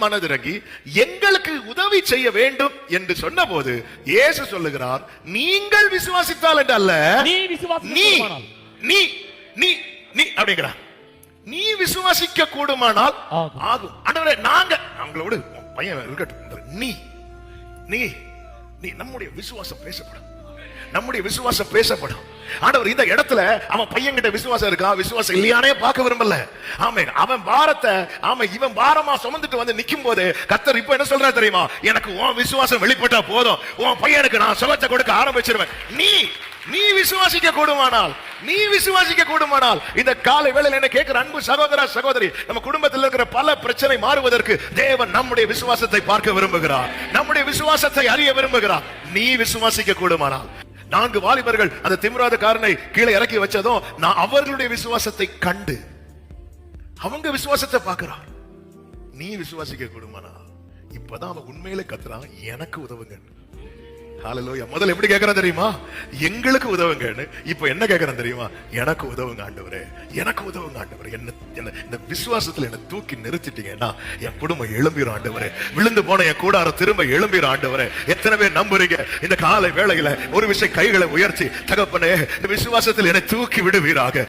மனதிறங்கி எங்களுக்கு உதவி செய்ய வேண்டும் என்று சொன்ன போது இயேசு சொல்லுகிறார், நீங்கள் விசுவாசித்தால் என்றல்ல, நீ நீ நீ நீ அப்படிங்கிறார். நீ விசுவாசிக்க கூடுமானால் ஆகும். ஆண்டவரே, நாங்க அவங்களோட பையன் இருக்கட்டும், நீ நீ நீ நம்முடைய விசுவாசம் பேசப்படும், நம்முடைய விசுவாசம் பேசப்படும். ஆண்டவர் இந்த இடத்துல அவன் பையன் கிட்ட விசுவாசம் இருக்கா விசுவாசம் இல்லையானே பார்க்க விரும்பல. ஆமென். அவன் பாரத்தை இவன் பாரமா சுமந்துட்டு வந்து நிக்கும் போது கர்த்தர் இப்ப என்ன சொல்றா தெரியுமா? எனக்கு உன் விசுவாசம் வெளிப்பட்டா போதும், உன் பையனுக்கு நான் சுகத்தை கொடுக்க ஆரம்பிச்சிருவேன். நீ விசுவாசிக்க கூடுமானால், நீ விசுவாசிக்க கூடுமானால், இந்த காலை வேளையில் என்ன கேட்கிற அன்பு சகோதர சகோதரி, நம்ம குடும்பத்தில் இருக்கிற பல பிரச்சனை மாறுவதற்கு தேவன் நம்முடைய விசுவாசத்தை பார்க்க விரும்புகிறார், நம்முடைய விசுவாசத்தை அறிய விரும்புகிறார். நீ விசுவாசிக்க கூடுமானால். 4 வாலிபர்கள் அந்த திமிராத காரனை கீழே இறக்கி வச்சதும் நான் அவர்களுடைய விசுவாசத்தை கண்டு அவங்க விசுவாசத்தை பார்க்கிறார். நீ விசுவாசிக்க கூடுமானா, இப்பதான் அவன் உண்மையிலே கத்துறான், எனக்கு உதவுங்க. ஹல்லேலூயா. முதல்ல எப்படி கேட்கறான் தெரியுமா? எங்களுக்கு உதவுங்கன்னு. இப்ப என்ன கேட்கறான் தெரியுமா? எனக்கு உதவுங்க ஆண்டவரே, எனக்கு உதவுங்க ஆண்டவரே. என்ன இந்த விசுவாசத்துல என்ன தூக்கி நிறுத்திட்டீங்கன்னா என் குடும்பம் எழும்பிரும் ஆண்டவரே, விழுந்து போன என் கூடாரம் திரும்ப எழும்பிரும் ஆண்டவரே. எத்தனை பேர் நம்புறீங்க? இந்த காலை வேளையில ஒரு விஷயம் கைகளை உயர்த்தி, தகப்பனே இந்த விசுவாசத்தில் என்னை தூக்கி விடுவீராக.